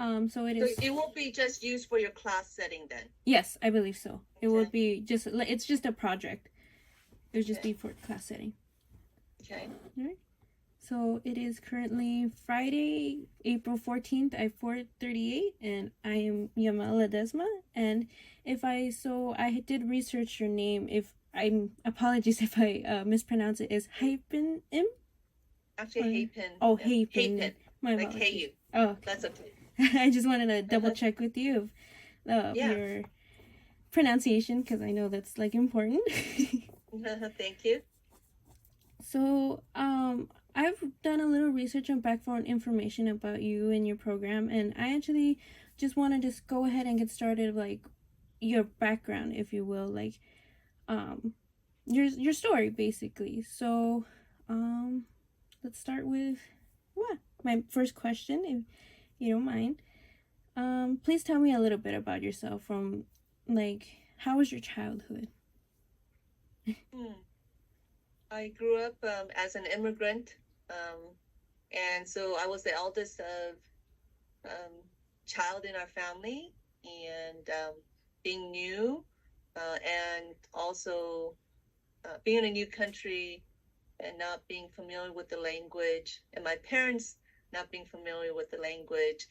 So it So is. it will be just used for your class setting then. Yes, I believe so. It would Okay. be just. It's just a project. It would just Okay. be for class setting. Okay. All right. So it is currently Friday, April 14th at 4:38, and I am Yama Ledesma. And I did research your name. If I'm apologies if I mispronounce it. Is hyphen im Actually, or Haypin. oh Yeah. hyphen? Haypin. My Like apologies. Heyu. Oh, That's okay. okay. I just wanted to double Uh-huh. check with you of Yeah. your pronunciation because I know that's like important. Thank you. So, I've done a little research and background information about you and your program, and I actually just want to just go ahead and get started, like your background, if you will, like um, your story, basically. So, um, let's start with what my first question, if you don't mind. Please tell me a little bit about yourself. From like, how was your childhood? Hmm. I grew up as an immigrant, um, and so I was the eldest of um, child in our family, and being new, and also being in a new country and not being familiar with the language, and my parents not being familiar with the language.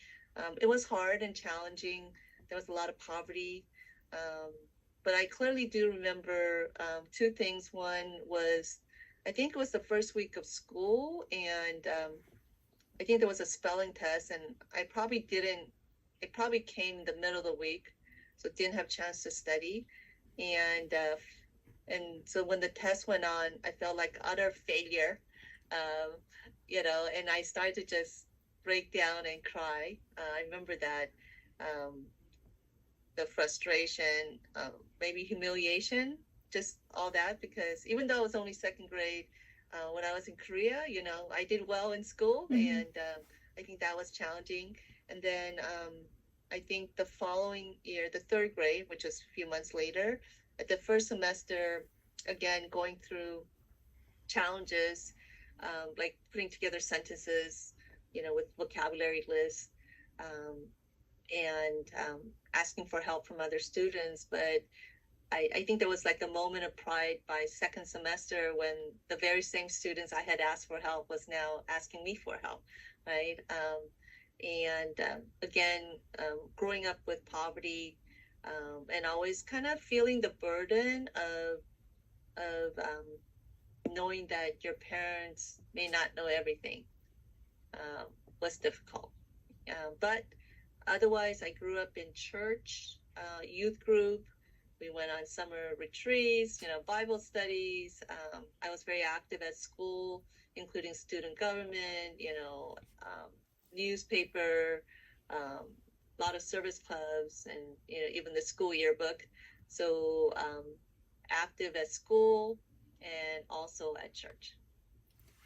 It was hard and challenging. There was a lot of poverty. Um, but I clearly do remember two things. One was, I think it was the first week of school, and I think there was a spelling test, and it probably came in the middle of the week, so didn't have a chance to study. And so when the test went on, I felt like utter failure, um, and I started to just break down and cry. I remember that, um, the frustration, maybe humiliation, just all that, because even though it was only second grade, when I was in Korea, I did well in school, Mm-hmm. and I think that was challenging. And then I think the following year, the third grade, which was a few months later, at the first semester, again, going through challenges, like putting together sentences, with vocabulary lists, um, and asking for help from other students. But I think there was like a moment of pride by second semester when the very same students I had asked for help was now asking me for help, right? And again, growing up with poverty, and always kind of feeling the burden of knowing that your parents may not know everything, um, was difficult. But otherwise, I grew up in church, youth group. We went on summer retreats, Bible studies. I was very active at school, including student government, newspaper, a lot of service clubs, and even the school yearbook. So active at school and also at church.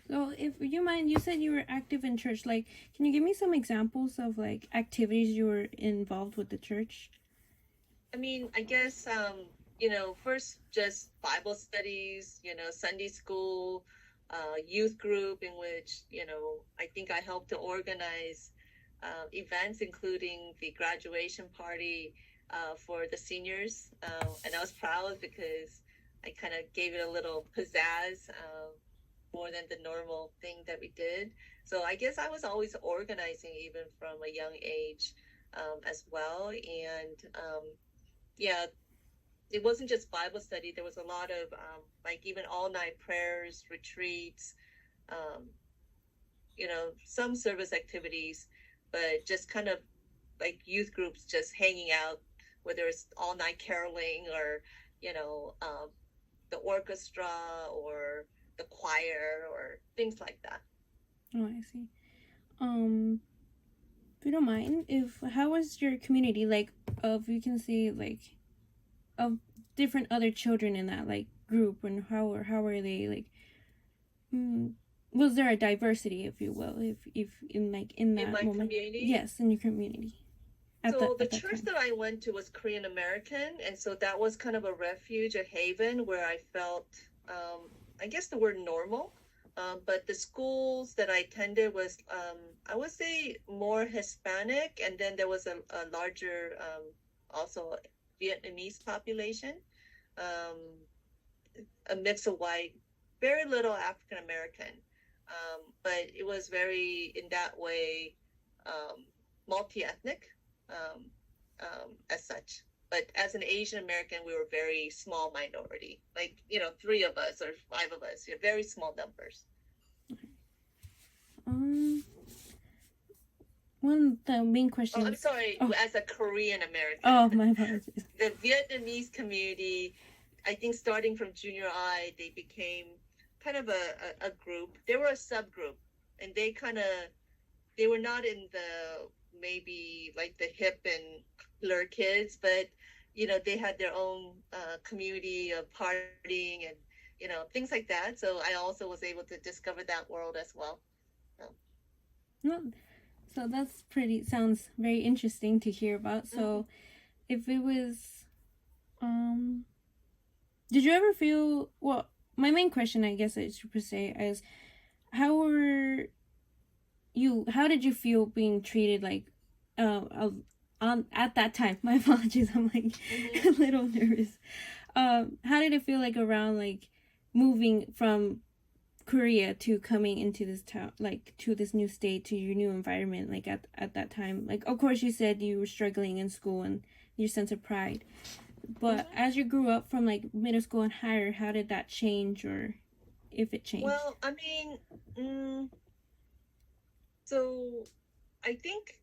So, if you mind, you said you were active in church. Like, can you give me some examples of like activities you were involved with the church? I mean, I guess, first just Bible studies, Sunday school, youth group, in which, I think I helped to organize events, including the graduation party for the seniors. And I was proud because I kind of gave it a little pizzazz, more than the normal thing that we did. So I guess I was always organizing even from a young age, as well. And yeah, it wasn't just Bible study. There was a lot of like even all night prayers, retreats, um, some service activities, but just kind of like youth groups just hanging out, whether it's all night caroling or, you know, um, the orchestra or the choir or things like that. Oh, I see. Um, if you don't mind, if how was your community like? Of you can see like of different other children in that like group, and how were they like? Mm, was there a diversity, if you will, if in like in In that my moment? community, Yes, in your community so the at that church time. that I went to was Korean American, and so that was kind of a refuge, a haven where I felt, I guess the word normal, But the schools that I attended was, I would say, more Hispanic, and then there was a larger, also Vietnamese population, um, a mix of white, very little African American. But it was very, in that way, um, multi-ethnic, um, as such. But as an Asian American, we were very small minority, like, three of us or five of us, very small numbers. Um, one of the main Oh, I'm questions. sorry, Oh, as a Korean American. oh, my apologies. The Vietnamese community, I think starting from junior high, they became kind of a group. They were a subgroup, and they were not in the, maybe like the hip and cooler kids, but they had their own community of partying and things like that. So I also was able to discover that world as well. So, No, so that's pretty. Sounds very interesting to hear about. mhm. So, if it was, um, did you ever feel? Well, my main question, I guess I should say, is how were you? How did you feel being treated like, on at that time? My apologies. I'm like Mhm. a little nervous. How did it feel like around like moving from Korea to coming into this town, like to this new state, to your new environment, like at that time? Like, of course, you said you were struggling in school and your sense of pride, but Mhm. as you grew up from like middle school and higher, how did that change, or if it changed? Well, I mean, so I think,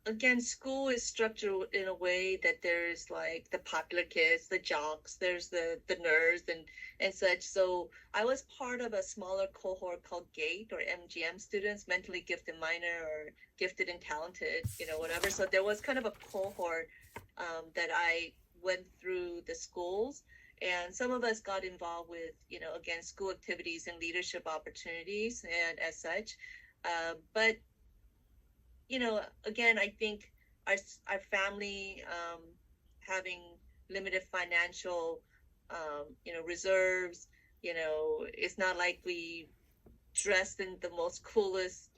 again, school is structured in a way that there's like the popular kids, the jocks, there's the nerds and such. So I was part of a smaller cohort called GATE, or MGM students, mentally gifted minor, or gifted and talented, whatever. So there was kind of a cohort, that I went through the schools. And some of us got involved with, again, school activities and leadership opportunities and as such. But again, I think our our family, having limited financial, reserves. It's not like we dressed in the most coolest,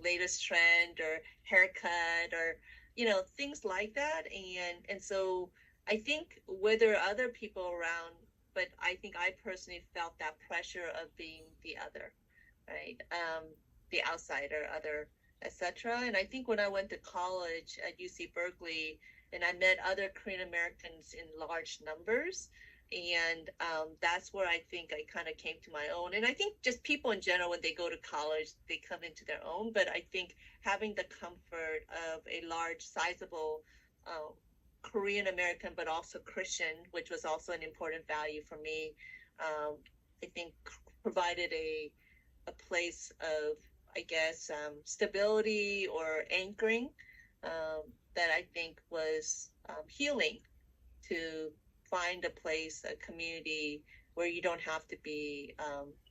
latest trend or haircut or things like that. And so I think whether other people around, but I think I personally felt that pressure of being the other, right? The outsider, other, etc. And I think when I went to college at UC Berkeley and I met other Korean Americans in large numbers, and that's where I think I kind of came to my own. And I think just people in general, when they go to college, they come into their own. But I think having the comfort of a large, sizable, uh, Korean American, but also Christian, which was also an important value for me, um, I think provided a place of, I guess, stability or anchoring, um, that I think was, healing, to find a place, a community where you don't have to be,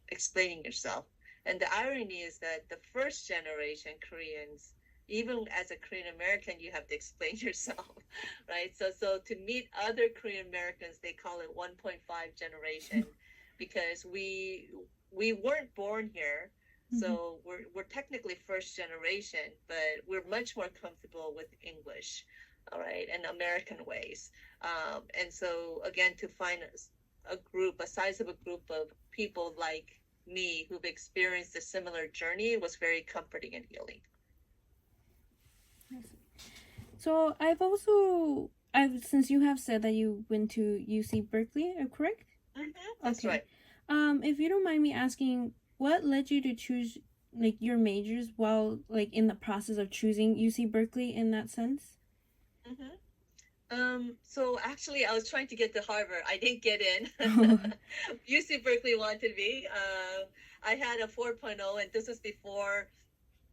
explaining yourself. And the irony is that the first generation Koreans, even as a Korean American, you have to explain yourself, right? So to meet other Korean Americans, they call it 1.5 generation, because we weren't born here. Mm-hmm. So we're technically first generation, but we're much more comfortable with English, all right, and American ways. And so, again, to find a group, a sizable group of people like me who've experienced a similar journey was very comforting and healing. So I've since you have said that you went to UC Berkeley, correct? That's Okay. right. If you don't mind me asking, what led you to choose like your majors while like in the process of choosing UC Berkeley in that sense? hmm so actually, I was trying to get to Harvard. I didn't get in. UC Berkeley wanted me. I had a 4.0, and this was before,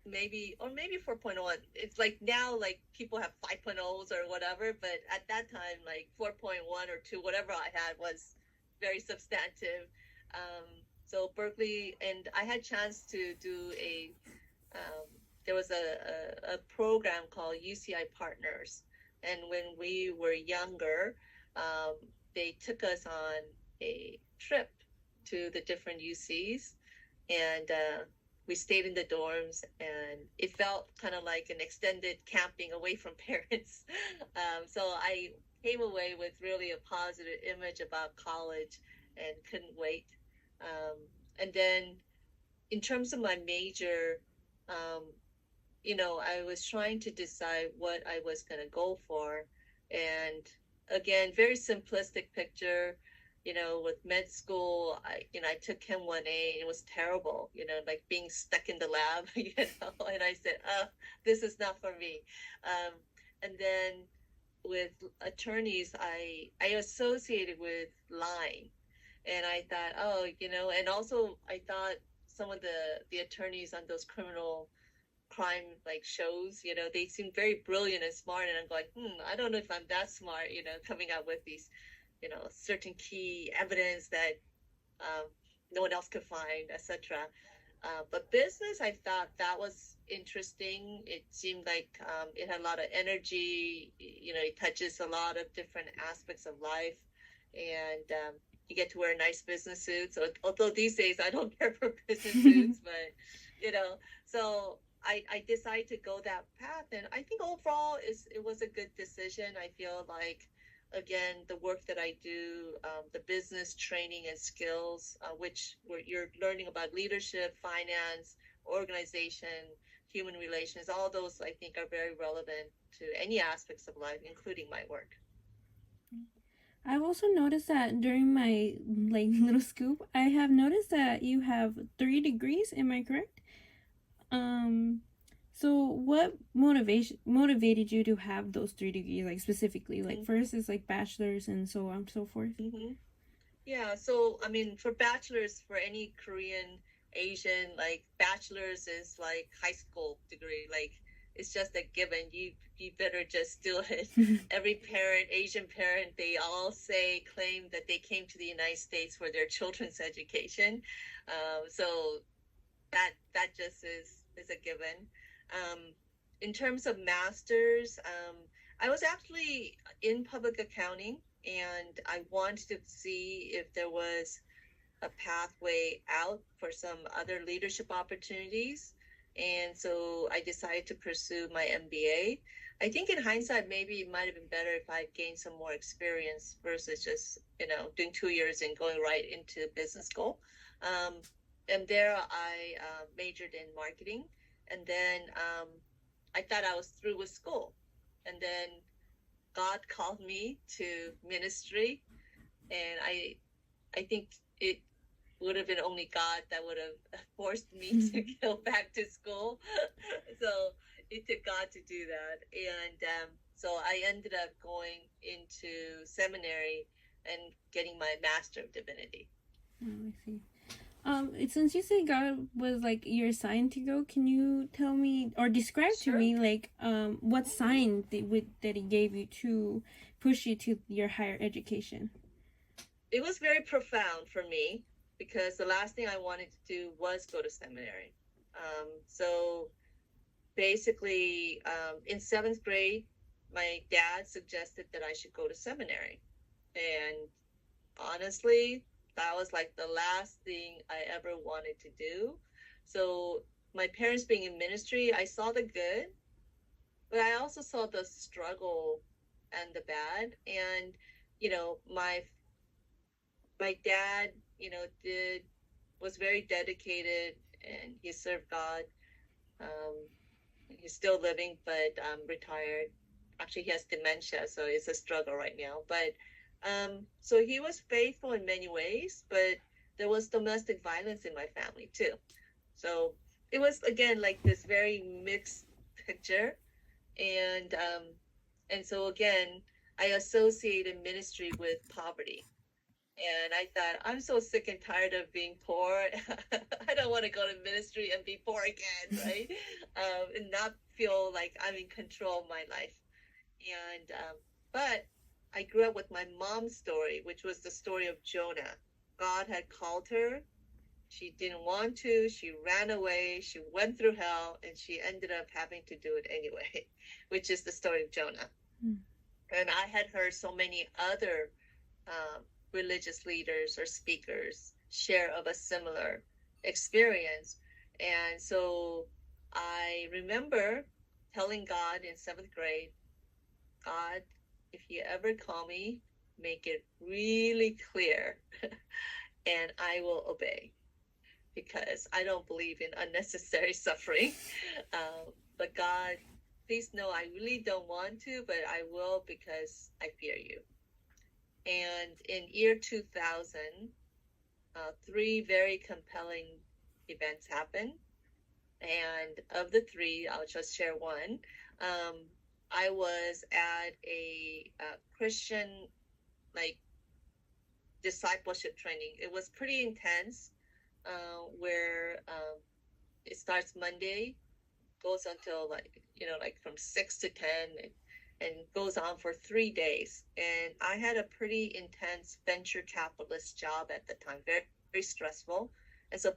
maybe 4.0. It's like now, like people have 5.0s or whatever, but at that time, like 4.1 or 2, whatever I had, was very substantive. um, so Berkeley, and I had chance to do um, there was a program called UCI Partners, and when we were younger, um, they took us on a trip to the different UCs, and we stayed in the dorms, and it felt kind of like an extended camping away from parents. So I came away with really a positive image about college and couldn't wait. Um, and then in terms of my major, um, I was trying to decide what I was going to go for. And again, very simplistic picture. With med school, I took Chem 1A and it was terrible, like being stuck in the lab, and I said, this is not for me. Um, and then with attorneys, I associated with lying. And I thought, oh, and also I thought some of the attorneys on those criminal crime like shows, they seem very brilliant and smart, and I'm going, I don't know if I'm that smart, coming up with these, certain key evidence that um, no one else could find, etc. But business, I thought that was interesting. It seemed like it had a lot of energy. It touches a lot of different aspects of life, and you get to wear nice business suits. So, although these days I don't care for business suits, but so I decided to go that path, and I think overall it was a good decision. I feel like again, the work that I do, the business training and skills, which you're learning about leadership, finance, organization, human relations, all those I think are very relevant to any aspects of life, including my work. I've also noticed that during my like little scoop, I have noticed that you have 3 degrees. Am I correct? Um, so what motivated you to have those 3 degrees, like specifically? Like first is like bachelor's and so on and so forth. Mm-hmm. Yeah, so I mean, for bachelor's, for any Korean, Asian, like bachelor's is like high school degree. Like it's just a given. You better just do it. Every parent, Asian parent, they all claim that they came to the United States for their children's education. So that just is a given. Um, in terms of masters, I was actually in public accounting, and I wanted to see if there was a pathway out for some other leadership opportunities. And so I decided to pursue my MBA. I think in hindsight, maybe it might have been better if I gained some more experience versus just, doing 2 years and going right into business school. Um, and there I majored in marketing. And then I thought I was through with school. And then God called me to ministry. And I think it would have been only God that would have forced me to go back to school. So it took God to do that. And so I ended up going into seminary and getting my Master of Divinity. Oh, I see. Since you say God was like your sign to go, can you tell me or describe to Sure. me like what sign that He gave you to push you to your higher education? It was very profound for me because the last thing I wanted to do was go to seminary. So basically, in seventh grade, my dad suggested that I should go to seminary. And honestly, that was like the last thing I ever wanted to do. So, my parents being in ministry, I saw the good, but I also saw the struggle and the bad. And, my dad, did was very dedicated, and he served God. Um, he's still living, but retired. Actually, he has dementia, so it's a struggle right now. But so he was faithful in many ways, but there was domestic violence in my family too. So it was again like this very mixed picture, and so again, I associated ministry with poverty. And I thought, I'm so sick and tired of being poor. I don't want to go to ministry and be poor again, right? And not feel like I'm in control of my life. And but I grew up with my mom's story, which was the story of Jonah. God had called her. She didn't want to. She ran away. She went through hell, and she ended up having to do it anyway, which is the story of Jonah. Mm. And I had heard so many other religious leaders or speakers share of a similar experience. And so I remember telling God in seventh grade, God, if you ever call me, make it really clear and I will obey because I don't believe in unnecessary suffering. But God, please know I really don't want to, but I will because I fear you. And in year 2000, three very compelling events happened. And of the three, I'll just share one. Um, I was at a Christian like discipleship training. It was pretty intense, where it starts Monday, goes until like from 6 to 10, and goes on for 3 days. And I had a pretty intense venture capitalist job at the time, very, very stressful. And so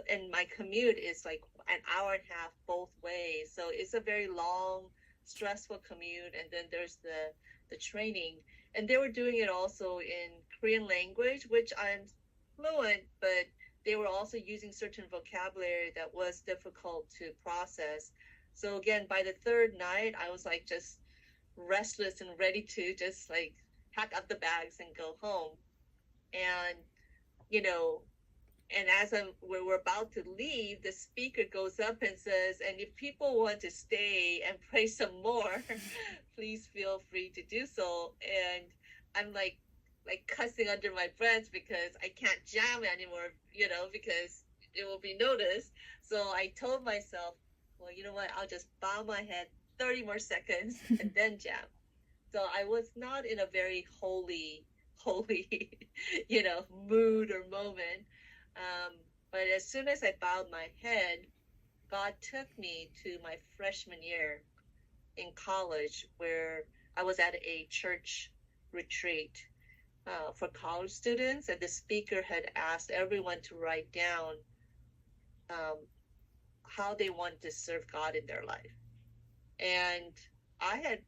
and my commute is like an hour and a half both ways. So it's a very long, stressful commute. And then there's the training. And they were doing it also in Korean language, which I'm fluent, but they were also using certain vocabulary that was difficult to process. So again, by the third night, I was like just restless and ready to just like pack up the bags and go home. And you know, and as we're about to leave, the speaker goes up and says, "And if people want to stay and pray some more, please feel free to do so." And I'm like cussing under my breath because I can't jam anymore, because it will be noticed. So I told myself, well, you know what? I'll just bow my head 30 more seconds and then jam. So I was not in a very holy, mood or moment. But as soon as I bowed my head, God took me to my freshman year in college, where I was at a church retreat for college students, and the speaker had asked everyone to write down um, how they wanted to serve God in their life. And I had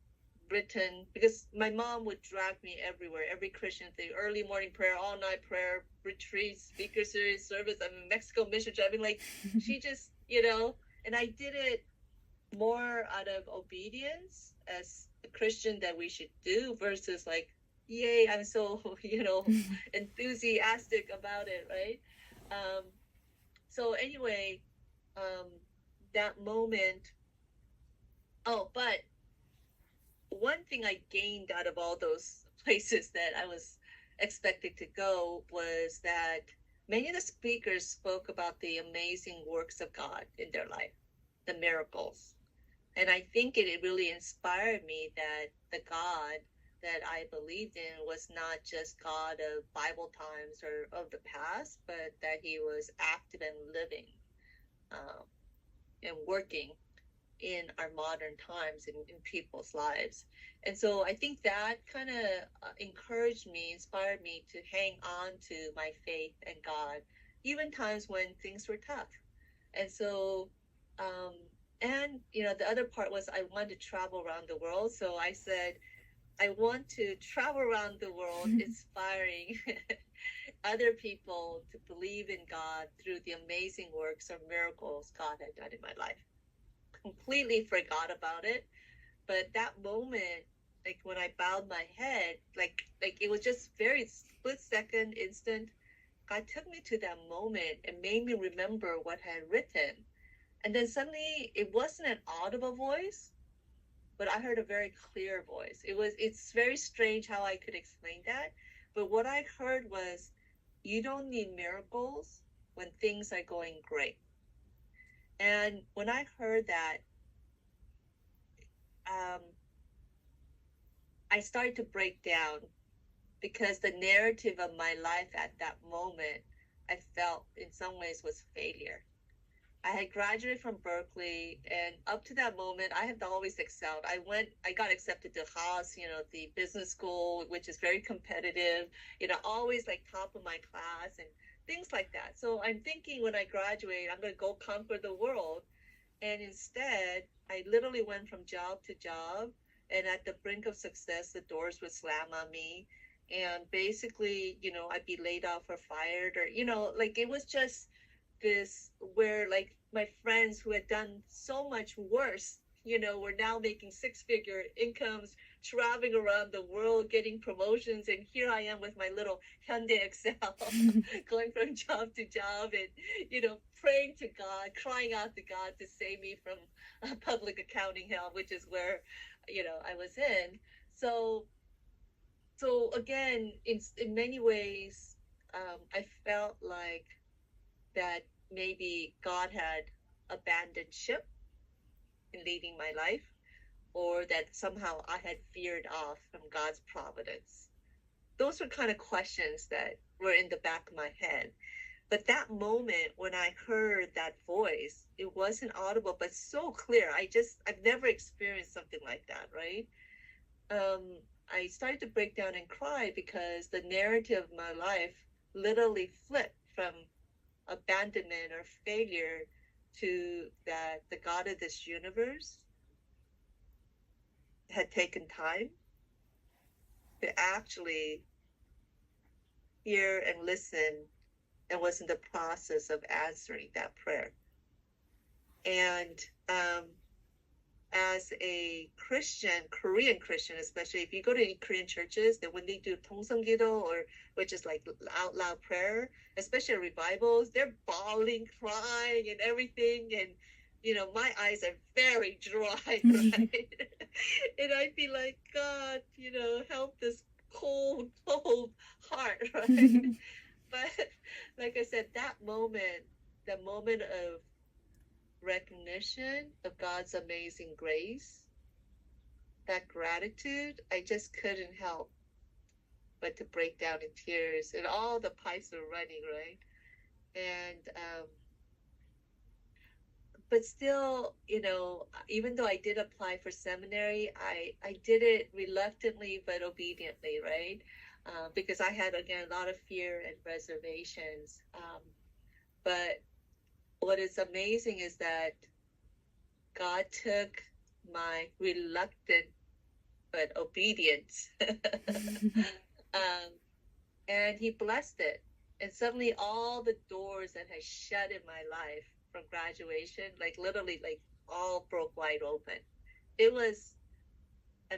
written, because my mom would drag me everywhere, every Christian thing, early morning prayer, all night prayer, retreat, speaker series, service. I'm in Mexico mission driving. Like she just, and I did it more out of obedience as a Christian that we should do versus like, yay, I'm so, enthusiastic about it, right? Um, so anyway, um, that moment, oh, but one thing I gained out of all those places that I was expected to go was that many of the speakers spoke about the amazing works of God in their life, the miracles. And I think it really inspired me that the God that I believed in was not just God of Bible times or of the past, but that he was active and living, um, and working in our modern times in people's lives. And so I think that kind of encouraged me, inspired me to hang on to my faith and God, even times when things were tough. And so, um, and the other part was I wanted to travel around the world. So I said, I want to travel around the world, inspiring other people to believe in God through the amazing works or miracles God had done in my life. Completely forgot about it. But that moment, like when I bowed my head, like it was just very split second, instant. God took me to that moment and made me remember what I had written. And then suddenly it wasn't an audible voice, but I heard a very clear voice. It's very strange how I could explain that. But what I heard was, you don't need miracles when things are going great. And when I heard that, um, I started to break down because the narrative of my life at that moment, I felt in some ways was failure. I had graduated from Berkeley, and up to that moment, I had always excelled. I got accepted to Haas, the business school, which is very competitive, always like top of my class and things like that. So I'm thinking when I graduate, I'm going to go conquer the world. And instead, I literally went from job to job. And at the brink of success, the doors would slam on me. And basically, I'd be laid off or fired, or, like it was just this where like my friends who had done so much worse, were now making six-figure incomes, traveling around the world, getting promotions, and here I am with my little Hyundai Excel, going from job to job, and praying to God, crying out to God to save me from public accounting hell, which is where I was in. So again, in many ways, I felt like that maybe God had abandoned ship in leading my life, or that somehow I had veered off from God's providence. Those were kind of questions that were in the back of my head. But that moment when I heard that voice, it wasn't audible, but so clear. I've never experienced something like that, right? Um, I started to break down and cry because the narrative of my life literally flipped from abandonment or failure to that the God of this universe had taken time to actually hear and listen and was in the process of answering that prayer. And as a Christian, Korean Christian, especially if you go to Korean churches, that when they do 통성기도, or which is like out loud prayer, especially revivals, they're bawling, crying, and everything. And my eyes are very dry, right? And I'd be like, God, help this cold, cold heart, right? But like I said, that moment, the moment of recognition of God's amazing grace, that gratitude, I just couldn't help but to break down in tears, and all the pipes were running, right? And but still, even though I did apply for seminary, I did it reluctantly but obediently, right? Because I had, again, a lot of fear and reservations. But what is amazing is that God took my reluctant but obedient and he blessed it. And suddenly all the doors that had shut in my life from graduation, like literally, like all broke wide open. It was, I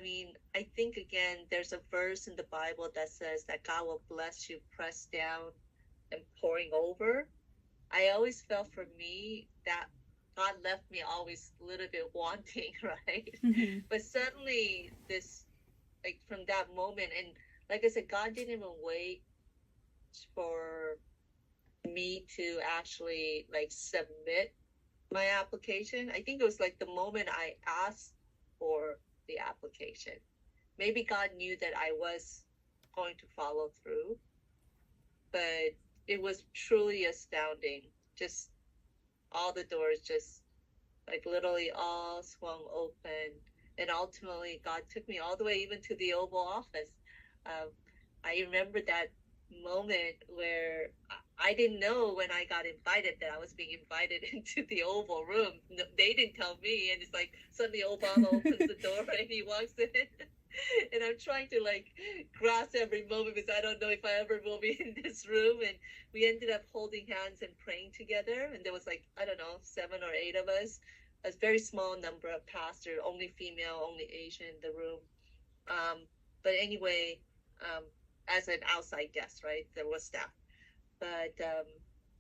think, again, there's a verse in the Bible that says that God will bless you pressed down and pouring over. I always felt for me that God left me always a little bit wanting, right? Mm-hmm. But suddenly this, like from that moment, and like I said, God didn't even wait for me to actually like submit my application. I think it was like the moment I asked for the application. Maybe God knew that I was going to follow through, but it was truly astounding. Just all the doors just like literally all swung open. And ultimately, God took me all the way even to the Oval Office. I remember that moment where I didn't know when I got invited that I was being invited into the Oval Room. No, they didn't tell me. And it's like suddenly Obama opens the door and he walks in. And I'm trying to like grasp every moment because I don't know if I ever will be in this room. And we ended up holding hands and praying together. And there was like, I don't know, 7 or 8 of us, a very small number of pastors, only female, only Asian in the room. But anyway, as an outside guest, right? There was staff. But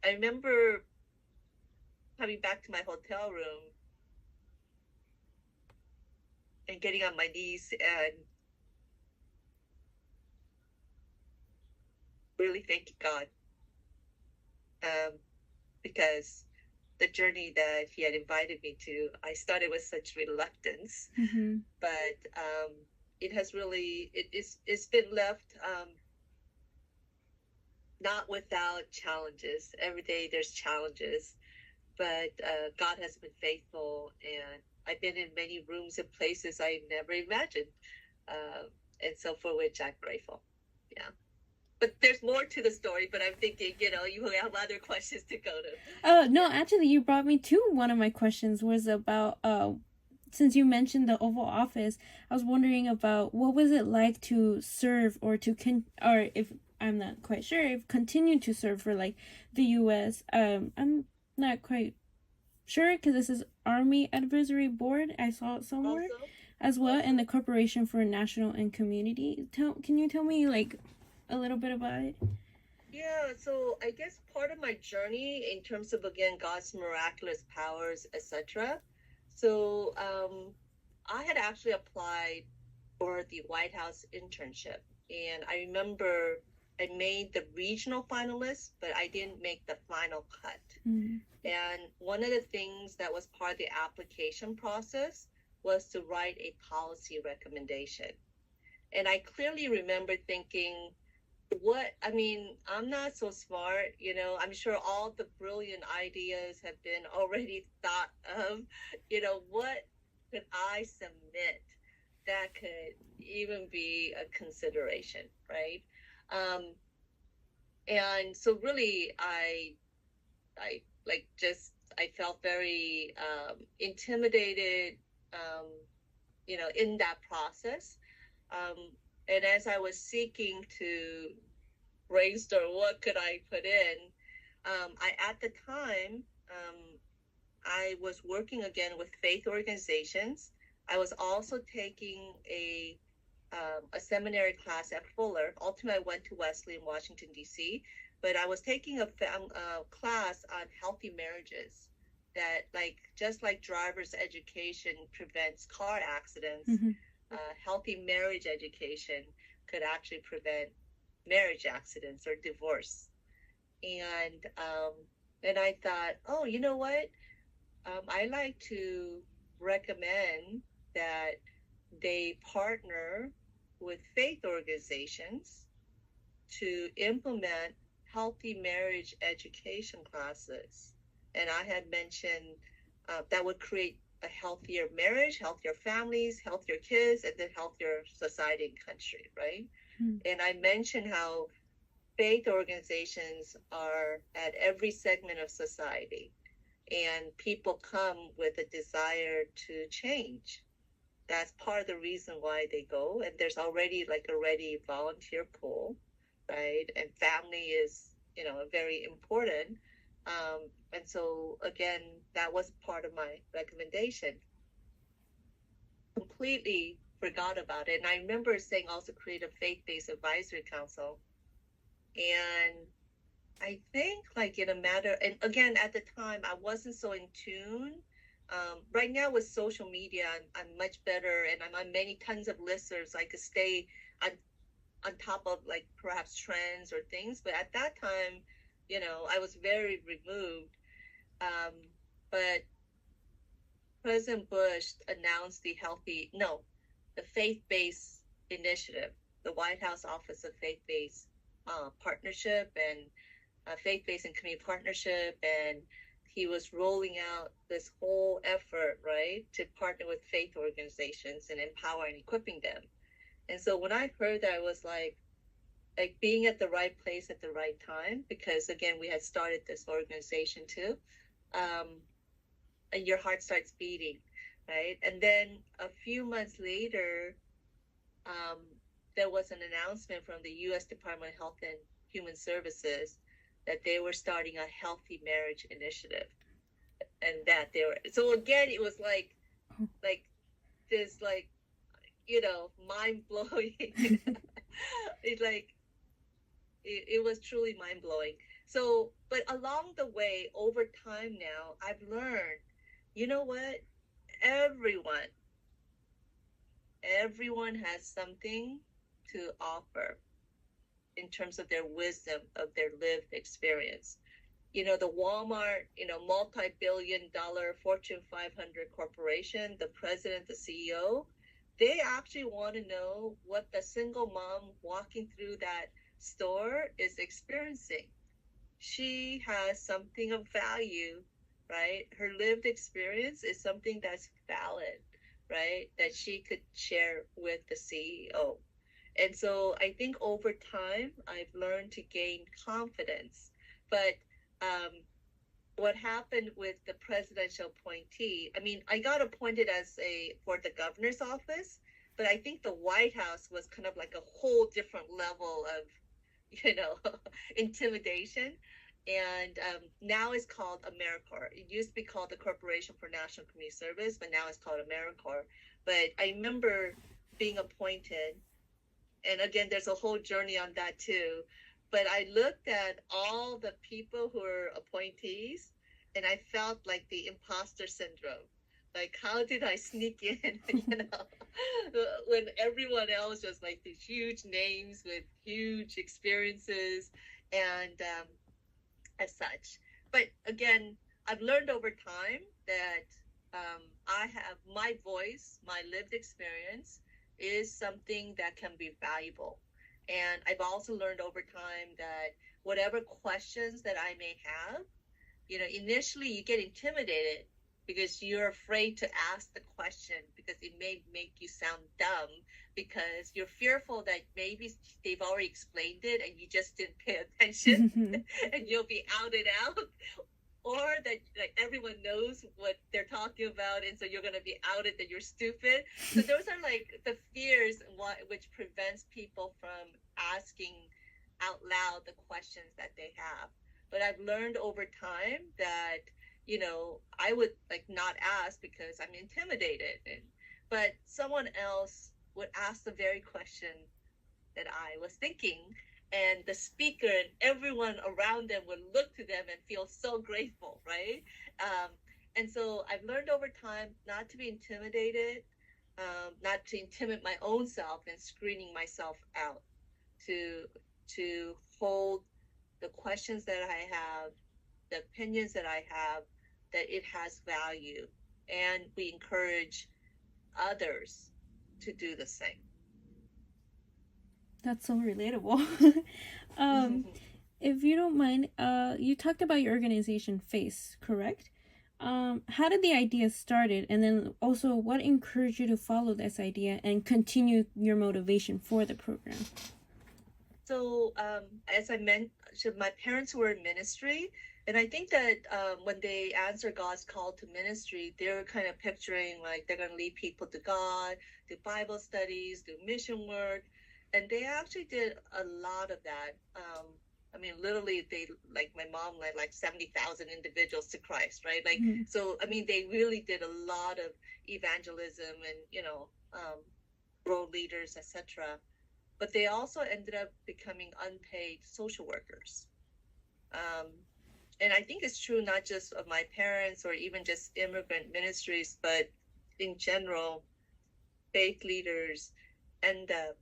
I remember coming back to my hotel room and getting on my knees and really thanking God, because the journey that he had invited me to, I started with such reluctance, Mm-hmm. but it has really, it's been left not without challenges. Every day there's challenges, but God has been faithful, and I've been in many rooms and places I never imagined, and so for which I'm grateful. Yeah. But there's more to the story, but I'm thinking, you have other questions to go to. No, Yeah. actually, you brought me to one of my questions was about since you mentioned the Oval Office, I was wondering about what was it like to serve or or if I'm not quite sure if continued to serve for like the U.S. I'm not quite sure because this is Army Advisory Board. I saw it somewhere Also, as well, also. and the Corporation for National and Community. Can you tell me like a little bit about it? Yeah, so I guess part of my journey in terms of again God's miraculous powers, etc. So I had actually applied for the White House internship, and I remember I made the regional finalist, but I didn't make the final cut. Mm. And one of the things that was part of the application process was to write a policy recommendation. And I clearly remember thinking, what I mean, I'm not so smart, I'm sure all the brilliant ideas have been already thought of. What could I submit that could even be a consideration, right? Um, and so really I like just I felt very intimidated, um, in that process. Um, and as I was seeking to brainstorm what could I put in, I at the time I was working again with faith organizations. I was also taking a seminary class at Fuller. Ultimately, I went to Wesley in Washington, D.C., but I was taking a class on healthy marriages that, like, just like driver's education prevents car accidents, Mm-hmm. healthy marriage education could actually prevent marriage accidents or divorce. And I thought, oh, you know what? I like to recommend that they partner with faith organizations to implement healthy marriage education classes. And I had mentioned that would create a healthier marriage, healthier families, healthier kids, and then healthier society and country, right? Mm-hmm. And I mentioned how faith organizations are at every segment of society, and people come with a desire to change. That's part of the reason why they go. And there's already like a ready volunteer pool, right? And family is, very important. And so again, that was part of my recommendation. Completely forgot about it. And I remember saying also create a faith-based advisory council. And I think like in a matter, and again, at the time, I wasn't so in tune. Right now with social media, I'm much better, and I'm on many tons of listservs. So I could stay on on top of like perhaps trends or things. But at that time, I was very removed. Um, but President Bush announced the faith-based initiative, the White House Office of Faith-Based Partnership and faith-based and community partnership, and he was rolling out this whole effort, right, to partner with faith organizations and empower and equipping them. And so when I heard that, I was like being at the right place at the right time, because again, we had started this organization too. Um, and your heart starts beating, right? And then a few months later, um, there was an announcement from the U.S. Department of Health and Human Services that they were starting a healthy marriage initiative, and that they were. So again, it was like this, like, mind blowing. It like it was truly mind blowing. So, but along the way, over time now, I've learned, you know what? Everyone, everyone has something to offer in terms of their wisdom, of their lived experience. The Walmart, multi-billion dollar Fortune 500 corporation, the president, the CEO, they actually want to know what the single mom walking through that store is experiencing. She has something of value, right? Her lived experience is something that's valid, right? That she could share with the CEO. And so I think over time, I've learned to gain confidence. But um, what happened with the presidential appointee, I mean, I got appointed for the governor's office, but I think the White House was kind of like a whole different level of you know, intimidation. And now it's called AmeriCorps. It used to be called the Corporation for National Community Service, but now it's called AmeriCorps. But I remember being appointed, and again, there's a whole journey on that too. But I looked at all the people who were appointees, and I felt like the imposter syndrome. Like, how did I sneak in? When everyone else was like these huge names with huge experiences, and as such. But again, I've learned over time that I have my voice, my lived experience is something that can be valuable. And I've also learned over time that whatever questions that I may have, initially you get intimidated because you're afraid to ask the question because it may make you sound dumb because you're fearful that maybe they've already explained it and you just didn't pay attention and you'll be outed out, or that like everyone knows what they're talking about and so you're going to be outed that you're stupid. So those are like the fears which prevents people from asking out loud the questions that they have. But I've learned over time that I would like not ask because I'm intimidated, but someone else would ask the very question that I was thinking, and the speaker and everyone around them would look to them and feel so grateful, right? Um, and so I've learned over time not to be intimidated, not to intimidate my own self and screening myself out, to hold the questions that I have, the opinions that I have, that it has value, and we encourage others to do the same. That's so relatable. um, if you don't mind, you talked about your organization, FACE, correct? How did the idea started, and then also what encouraged you to follow this idea and continue your motivation for the program? So, as I mentioned, my parents were in ministry, and I think that when they answer God's call to ministry, they're kind of picturing like they're going to lead people to God, do Bible studies, do mission work, and they actually did a lot of that. I mean, literally, they like my mom led like 70,000 individuals to Christ, right? Like, so I mean, they really did a lot of evangelism and road leaders, etc. But they also ended up becoming unpaid social workers. Um, and I think it's true not just of my parents or even just immigrant ministries, but in general, faith leaders end up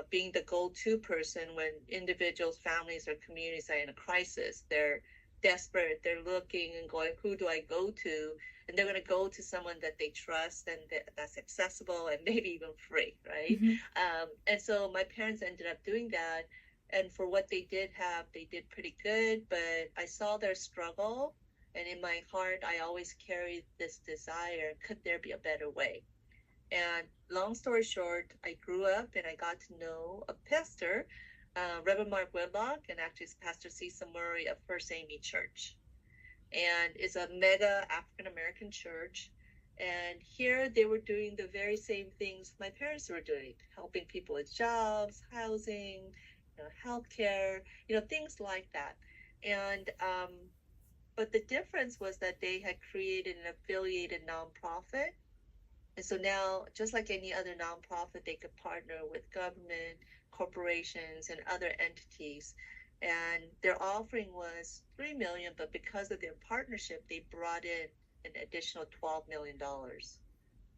being the go-to person when individuals, families, or communities are in a crisis. They're desperate, they're looking and going, who do I go to? And they're going to go to someone that they trust and that's accessible and maybe even free, right? And so my parents ended up doing that. And for what they did have, they did pretty good, but I saw their struggle. And in my heart, I always carried this desire, could there be a better way? And long story short, I grew up and I got to know a pastor, Reverend Mark Whitlock, and actually it's Pastor Cecil Murray of First Amy Church. And it's a mega African American church. And here they were doing the very same things my parents were doing, helping people with jobs, housing, healthcare, things like that. And but the difference was that they had created an affiliated nonprofit. And so now, just like any other nonprofit, they could partner with government, corporations, and other entities. And their offering was $3 million, but because of their partnership, they brought in an additional $12 million.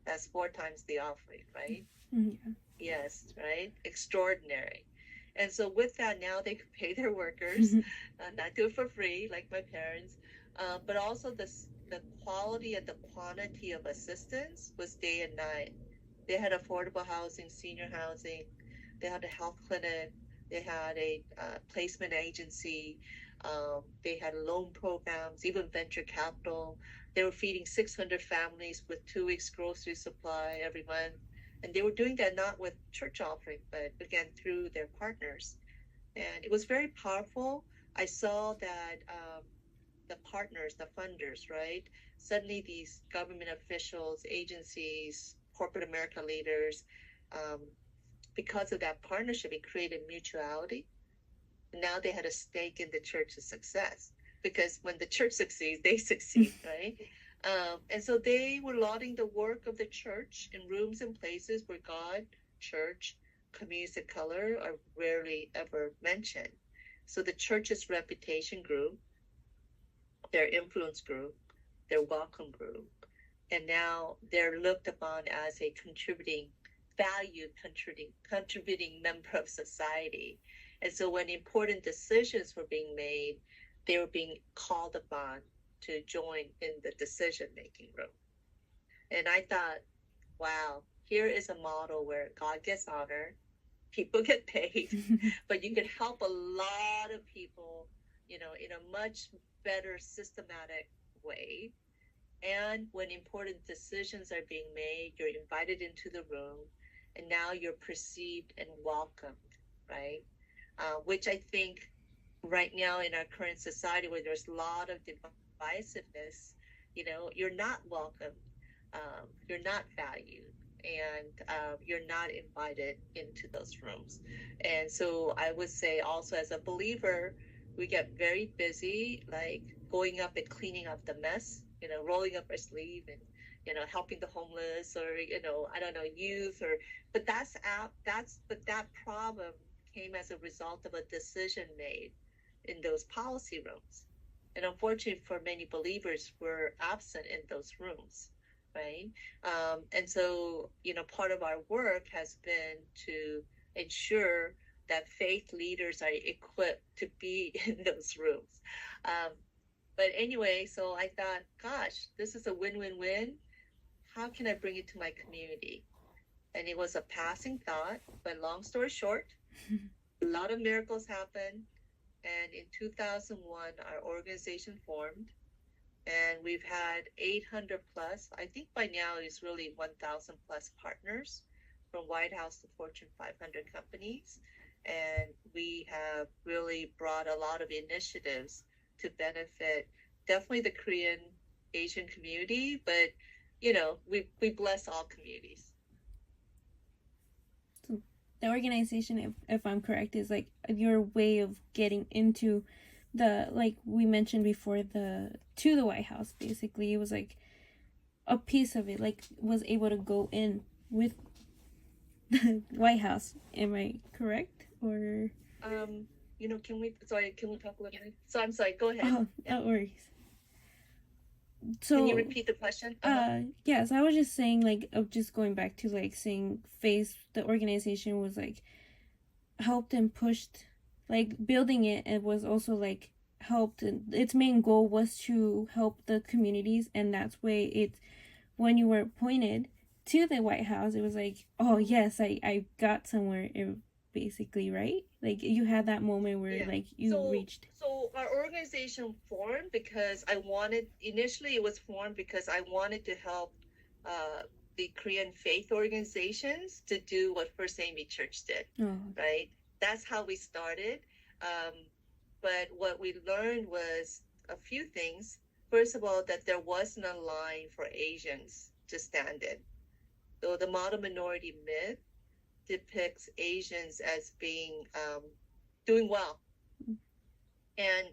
That's 4 times the offering, right? Yeah. Yes, right? Extraordinary. And so with that, now they could pay their workers, not do it for free like my parents, but also the quality and the quantity of assistance was day and night. They had affordable housing, senior housing, they had a health clinic, they had a placement agency, they had loan programs, even venture capital. They were feeding 600 families with 2 weeks grocery supply every month. And they were doing that not with church offering, but again, through their partners. And it was very powerful. I saw that the partners, the funders, right? Suddenly these government officials, agencies, corporate America leaders, because of that partnership, it created mutuality. Now they had a stake in the church's success because when the church succeeds, they succeed, right? And so they were lauding the work of the church in rooms and places where God, church, communities of color are rarely ever mentioned. So the church's reputation grew, their influence grew, their welcome grew, and now they're looked upon as a contributing member of society. And so when important decisions were being made, they were being called upon to join in the decision making room. And I thought, wow, here is a model where God gets honored, people get paid, but you can help a lot of people, in a much better systematic way. And when important decisions are being made, you're invited into the room, and now you're perceived and welcomed, right? Which I think right now in our current society, where there's a lot of divisiveness, you're not welcome, you're not valued, and you're not invited into those rooms. And so I would say also as a believer, we get very busy, like going up and cleaning up the mess, rolling up our sleeve and helping the homeless, or I don't know, youth, or but that problem came as a result of a decision made in those policy rooms. And unfortunately, for many believers, we're absent in those rooms, right? And so, part of our work has been to ensure that faith leaders are equipped to be in those rooms. Um, but anyway, so I thought, gosh, this is a win-win-win. How can I bring it to my community? And it was a passing thought, but long story short, a lot of miracles happened. And in 2001, our organization formed, and we've had 800 plus. I think by now it's really 1,000 plus partners from White House to Fortune 500 companies. And we have really brought a lot of initiatives to benefit definitely the Korean Asian community, but we bless all communities. So the organization, if I'm correct, is like your way of getting into the, like we mentioned before, to the White House. Basically, it was like a piece of it, like was able to go in with the White House. Am I correct? Or Can we talk a little bit? So I'm sorry, go ahead. Oh, no worries. So can you repeat the question? Yes, I was just saying, like, of just going back to like saying the organization was like helped and pushed, like building it, and was also like helped, and its main goal was to help the communities. And that's way it's, when you were appointed to the White House, it was like, oh yes, I got somewhere, basically, right? Like you had that moment where like you reached. So our organization formed because initially it was formed because I wanted to help the Korean faith organizations to do what First Amy Church did, right? That's how we started. But what we learned was a few things. First of all, that there wasn't a line for Asians to stand in. So the model minority myth depicts Asians as being doing well, and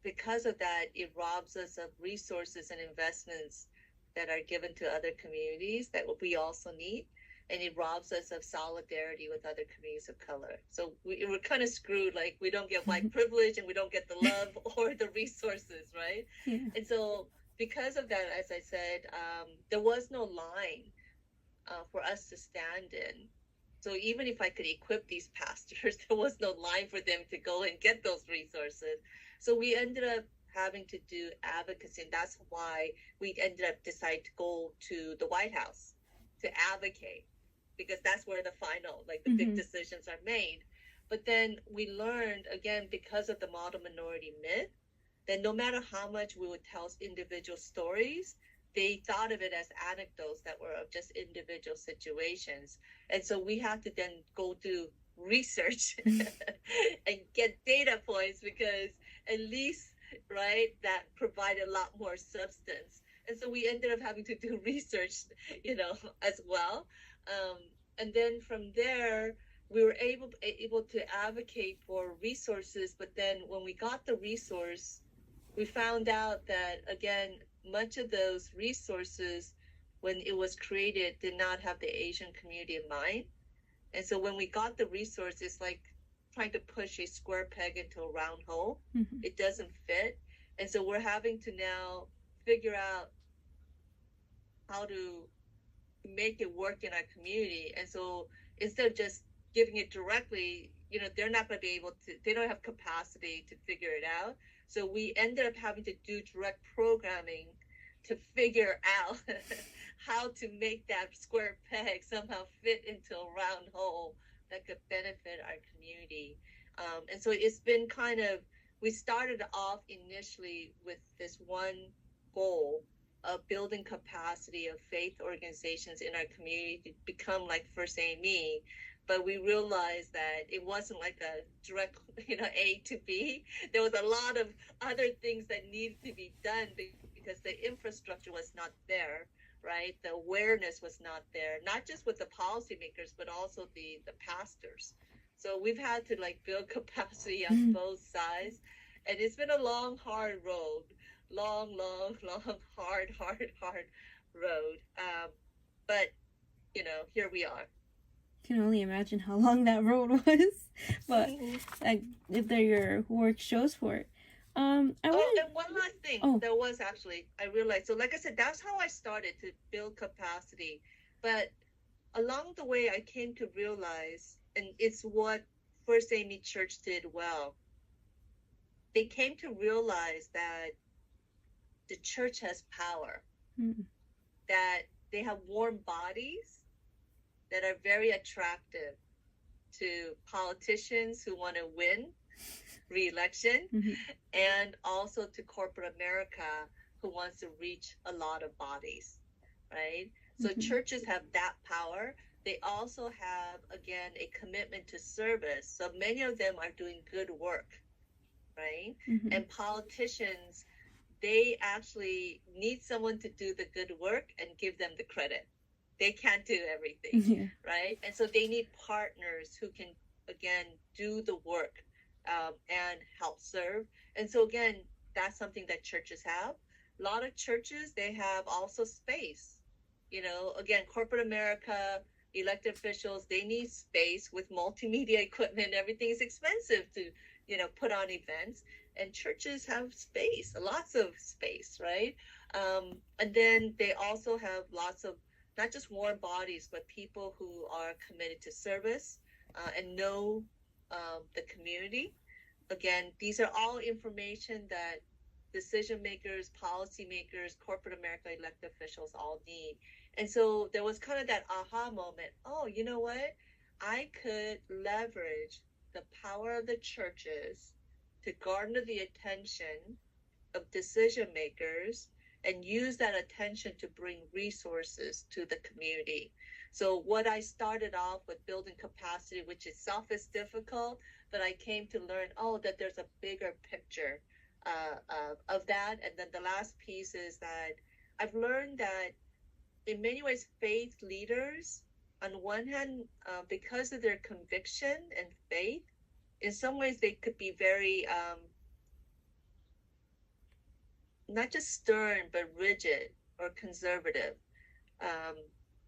because of that, it robs us of resources and investments that are given to other communities that we also need, and it robs us of solidarity with other communities of color. So we're kind of screwed. Like we don't get white privilege, and we don't get the love or the resources, right? Yeah. And so because of that, as I said, there was no line for us to stand in. So even if I could equip these pastors, there was no line for them to go and get those resources. So we ended up having to do advocacy, and that's why we ended up deciding to go to the White House to advocate, because that's where the final, like the big decisions are made. But then we learned, again, because of the model minority myth, that no matter how much we would tell individual stories, they thought of it as anecdotes that were of just individual situations. And so we have to then go do research and get data points, because at least, right, that provided a lot more substance. And so we ended up having to do research, as well. And then from there, we were able to advocate for resources, but then when we got the resource, we found out that again, much of those resources, when it was created, did not have the Asian community in mind. And so when we got the resource, it's like trying to push a square peg into a round hole. Mm-hmm. It doesn't fit. And so we're having to now figure out how to make it work in our community. And so instead of just giving it directly, they're not going to be able to, they don't have capacity to figure it out. So we ended up having to do direct programming to figure out how to make that square peg somehow fit into a round hole that could benefit our community. And so it's been kind of, we started off initially with this one goal of building capacity of faith organizations in our community to become like First AME. But we realized that it wasn't like a direct, A to B. There was a lot of other things that needed to be done because the infrastructure was not there, right? The awareness was not there, not just with the policymakers, but also the pastors. So we've had to like build capacity on both sides. And it's been a long, hard road. Long, hard road. But, here we are. Can only imagine how long that road was. But like, if they're your work shows for it. And one last thing. There was actually, I realized, so like I said, that's how I started to build capacity. But along the way, I came to realize, and it's what First AME Church did well. They came to realize that the church has power, that they have warm bodies that are very attractive to politicians who want to win re-election, and also to corporate America who wants to reach a lot of bodies, right? So churches have that power. They also have, again, a commitment to service. So many of them are doing good work, right? And politicians, they actually need someone to do the good work and give them the credit. They can't do everything, right? And so they need partners who can, again, do the work and help serve. And so, again, that's something that churches have. A lot of churches, they have also space. Again, corporate America, elected officials, they need space with multimedia equipment. Everything is expensive to, put on events. And churches have space, lots of space, right? And then they also have lots of, not just warm bodies, but people who are committed to service and know the community. Again, these are all information that decision makers, policy makers, corporate America, elected officials all need. And so there was kind of that aha moment. Oh, you know what? I could leverage the power of the churches to garner the attention of decision makers and use that attention to bring resources to the community. So what I started off with building capacity, which itself is difficult, but I came to learn, that there's a bigger picture of that. And then the last piece is that I've learned that in many ways, faith leaders, on one hand, because of their conviction and faith, in some ways they could be very, not just stern, but rigid or conservative,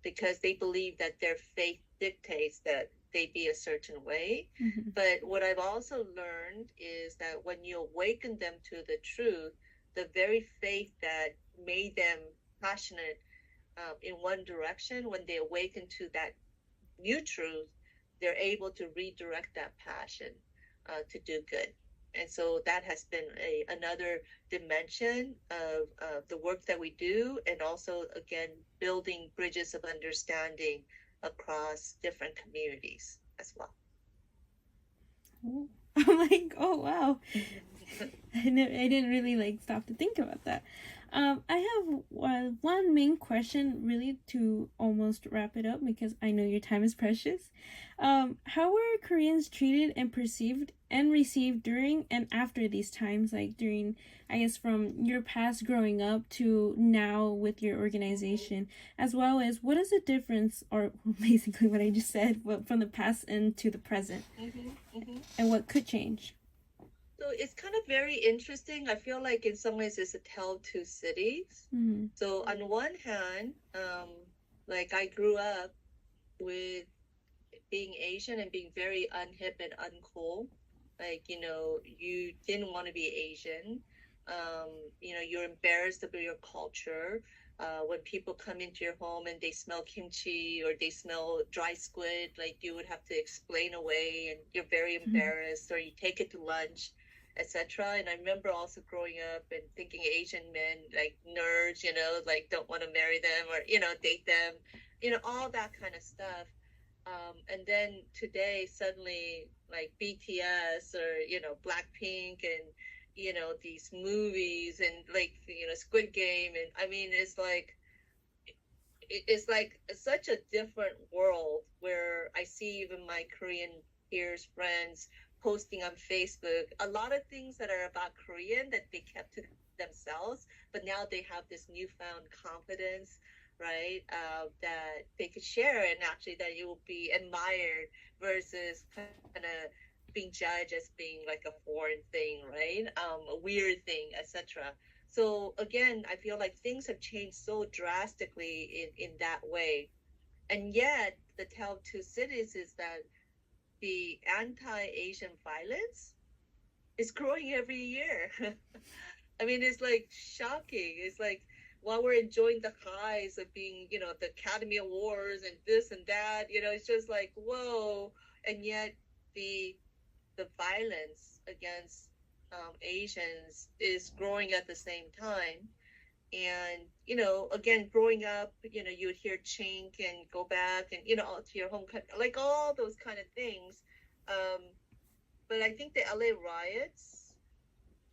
because they believe that their faith dictates that they be a certain way. But what I've also learned is that when you awaken them to the truth, the very faith that made them passionate in one direction, when they awaken to that new truth, they're able to redirect that passion to do good. And so that has been another dimension of the work that we do, and also, again, building bridges of understanding across different communities as well. I'm like, oh, wow. I didn't really stop to think about that. I have one main question, really, to almost wrap it up, because I know your time is precious. How were Koreans treated and perceived and received during and after these times, like during, I guess, from your past growing up to now with your organization, as well as what is the difference, or basically what I just said, but from the past and to the present, and what could change? So it's kind of very interesting. I feel like in some ways it's a tale of two cities. Mm-hmm. So on one hand, like I grew up with being Asian and being very unhip and uncool. Like, you didn't want to be Asian. You're embarrassed about your culture. When people come into your home and they smell kimchi or they smell dry squid, like you would have to explain away and you're very embarrassed, or you take it to lunch, etc. And I remember also growing up and thinking Asian men like nerds, like don't want to marry them or, date them, all that kind of stuff. And then today, suddenly, like BTS or, Blackpink and, these movies and like, Squid Game. And I mean, it's like such a different world where I see even my Korean peers, friends posting on Facebook a lot of things that are about Korean that they kept to themselves, but now they have this newfound confidence, right? That they could share and actually that you will be admired versus kind of being judged as being like a foreign thing, right? A weird thing, etc. So again, I feel like things have changed so drastically in that way. And yet, the tale of two cities is that the anti-Asian violence is growing every year. I mean, it's like shocking. It's like while we're enjoying the highs of being, the Academy Awards and this and that, it's just like, whoa. And yet the violence against Asians is growing at the same time. And, again, growing up, you would hear chink and go back and, to your home country, like all those kind of things. Um, but I think the LA riots,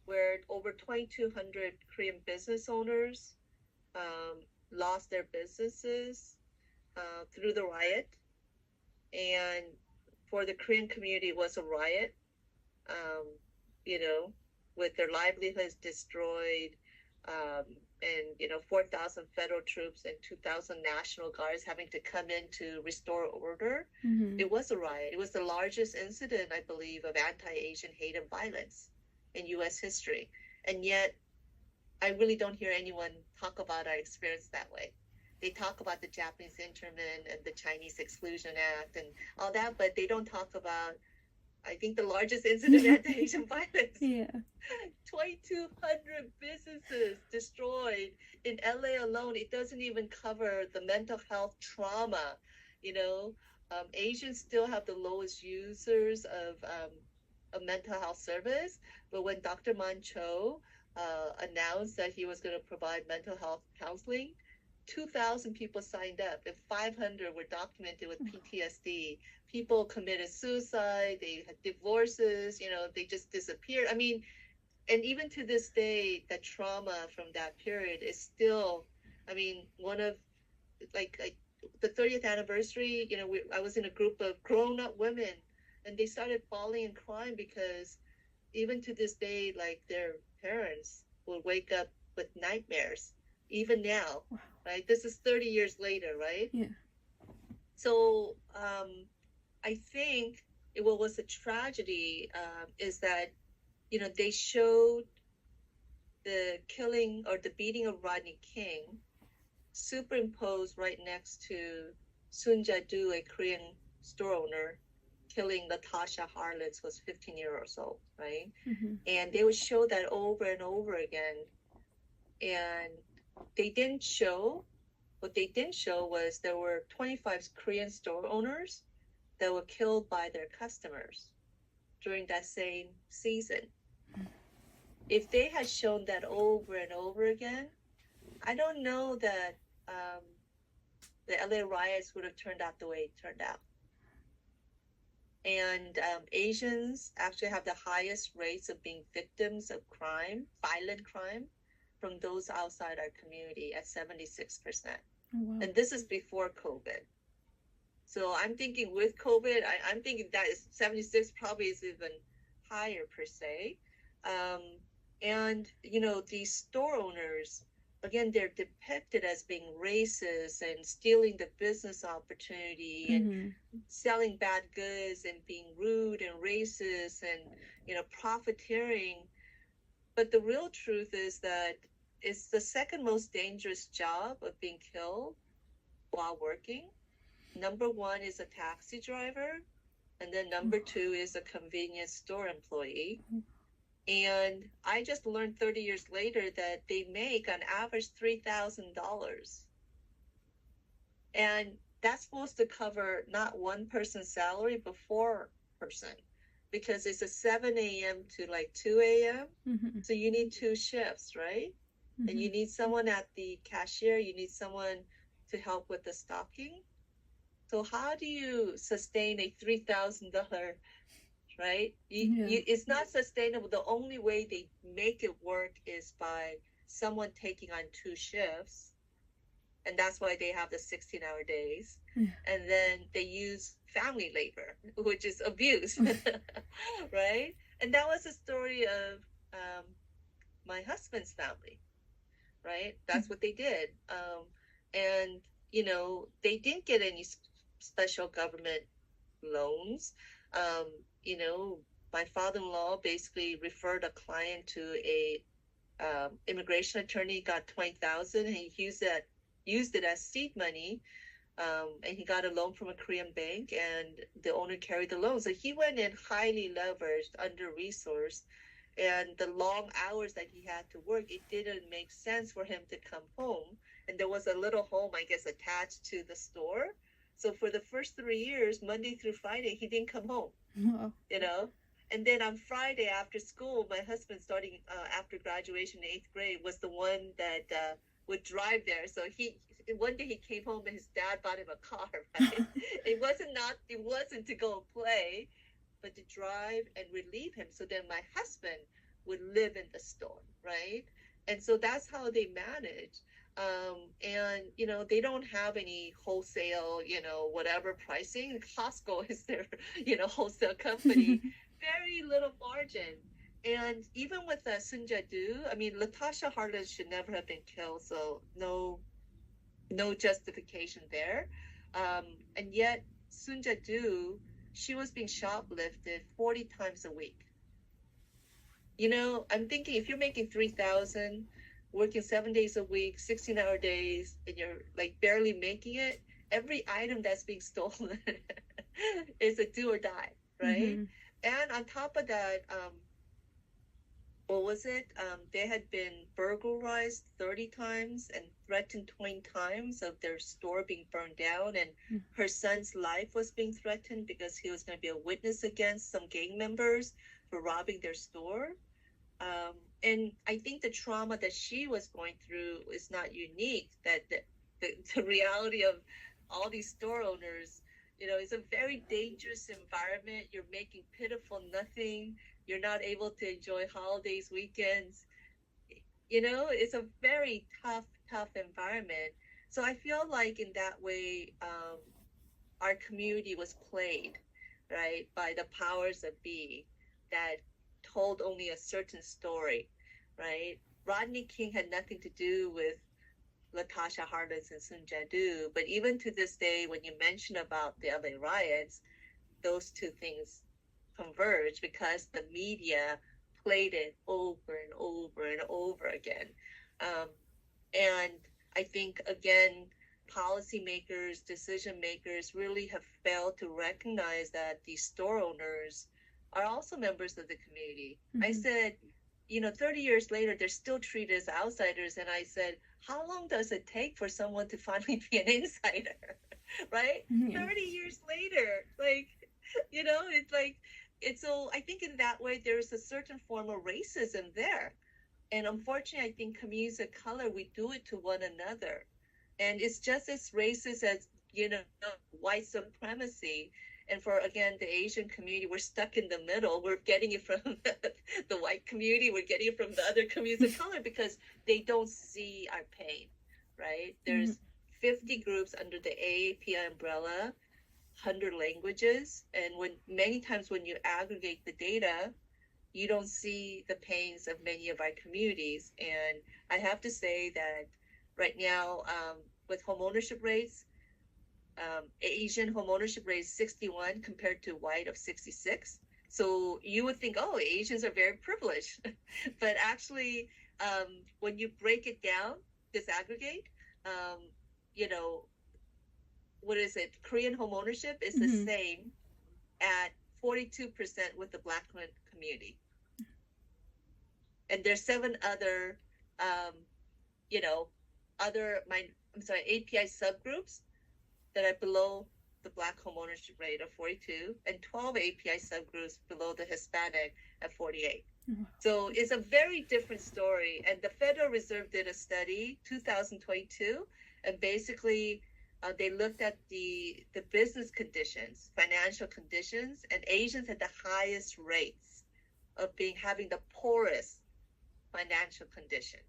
where over 2,200 Korean business owners lost their businesses through the riot. And for the Korean community, it was a riot, um, you know, with their livelihoods destroyed, um, and 4,000 federal troops and 2,000 National Guards having to come in to restore order. Mm-hmm. It was a riot. It was the largest incident, I believe, of anti-Asian hate and violence in U.S. history, and yet I really don't hear anyone talk about our experience that way. They talk about the Japanese internment and the Chinese Exclusion Act and all that, but they don't talk about, I think, the largest incident anti-Asian violence. Yeah. 2,200 businesses destroyed in LA alone. It doesn't even cover the mental health trauma. Asians still have the lowest users of a mental health service. But when Dr. Man Cho announced that he was going to provide mental health counseling, 2,000 people signed up and 500 were documented with PTSD. People committed suicide, they had divorces, they just disappeared. I mean, and even to this day, the trauma from that period is still, I mean, one of like the 30th anniversary, I was in a group of grown-up women and they started falling and crying because even to this day, like their parents will wake up with nightmares, even now, right? This is 30 years later, right? Yeah. So I think what was a tragedy is that, they showed the killing or the beating of Rodney King superimposed right next to Sun Ja-do, a Korean store owner, killing Natasha Harlitz, was 15 years old, right? Mm-hmm. And they would show that over and over again. And what they didn't show was there were 25 Korean store owners that were killed by their customers during that same season. If they had shown that over and over again, I don't know that the LA riots would have turned out the way it turned out. And Asians actually have the highest rates of being victims of crime, violent crime, from those outside our community at 76%. Oh, wow. And this is before COVID. So I'm thinking with COVID, I'm thinking that is 76 probably is even hire per se. Um, and, these store owners, again, they're depicted as being racist and stealing the business opportunity and Mm-hmm. selling bad goods and being rude and racist and, profiteering. But the real truth is that it's the second most dangerous job of being killed while working. Number one is a taxi driver, and then number two is a convenience store employee. And I just learned 30 years later that they make on average $3,000. And that's supposed to cover not one person's salary, but four person, because it's a 7 a.m. to like 2 a.m. Mm-hmm. So you need two shifts, right? And Mm-hmm. you need someone at the cashier, you need someone to help with the stocking. So how do you sustain a $3,000, right? Yeah. It's not sustainable. The only way they make it work is by someone taking on two shifts, and that's why they have the 16-hour days. Yeah. And then they use family labor, which is abuse, right? And that was the story of my husband's family, right? That's what they did. And, they didn't get any special government loans. Um, you know, my father-in-law basically referred a client to a immigration attorney, got 20,000, and he used it as seed money. And he got a loan from a Korean bank, and the owner carried the loan. So he went in highly leveraged, under resourced, and the long hours that he had to work, it didn't make sense for him to come home. And there was a little home, I guess, attached to the store. So for the first 3 years, Monday through Friday, he didn't come home, Wow. you know. And then on Friday after school, my husband, starting after graduation in eighth grade, was the one that would drive there. So one day he came home and his dad bought him a car. Right? It wasn't to go play, but to drive and relieve him. So then my husband would live in the store, right? And so that's how they manage. And they don't have any wholesale, whatever pricing. Costco is their, wholesale company. Very little margin. And even with Sunja Du, I mean, Latasha Harless should never have been killed, so no justification there. And yet, Sunja Du, she was being shoplifted 40 times a week. I'm thinking if you're making 3,000, working 7 days a week, 16-hour days, and you're like barely making it, every item that's being stolen is a do or die, right? Mm-hmm. And on top of that, what was it? They had been burglarized 30 times and threatened 20 times of their store being burned down. And her son's life was being threatened because he was going to be a witness against some gang members for robbing their store. And I think the trauma that she was going through is not unique, that the reality of all these store owners, it's a very dangerous environment. You're making pitiful nothing. You're not able to enjoy holidays, weekends. It's a very tough environment. So I feel like in that way, our community was played, right, by the powers that be that told only a certain story, right? Rodney King had nothing to do with Latasha Harless and Sun Jadu, but even to this day, when you mention about the LA riots, those two things converge because the media played it over and over and over again. Um, and I think, again, policymakers, decision makers really have failed to recognize that these store owners are also members of the community. Mm-hmm. I said, 30 years later, they're still treated as outsiders. And I said, how long does it take for someone to finally be an insider? Right? Yeah. 30 years later, like, it's like, so I think in that way, there's a certain form of racism there. And unfortunately, I think communities of color, we do it to one another. And it's just as racist as, white supremacy. And for, again, the Asian community, we're stuck in the middle. We're getting it from the white community. We're getting it from the other communities of color because they don't see our pain, right? There's 50 groups under the AAPI umbrella, 100 languages. And many times when you aggregate the data, you don't see the pains of many of our communities. And I have to say that right now, with homeownership rates, Asian homeownership rate is 61 compared to white of 66. So you would think, oh, Asians are very privileged. But actually, when you break it down, disaggregate, um, you know, what is it? Korean homeownership is the Mm-hmm. same at 42% with the Black community. And there's seven other, um, you know, I'm sorry, API subgroups that are below the Black homeownership rate of 42 and 12 API subgroups below the Hispanic at 48. So it's a very different story. And the Federal Reserve did a study 2022, and basically they looked at the business conditions, financial conditions, and Asians had the highest rates of having the poorest financial condition.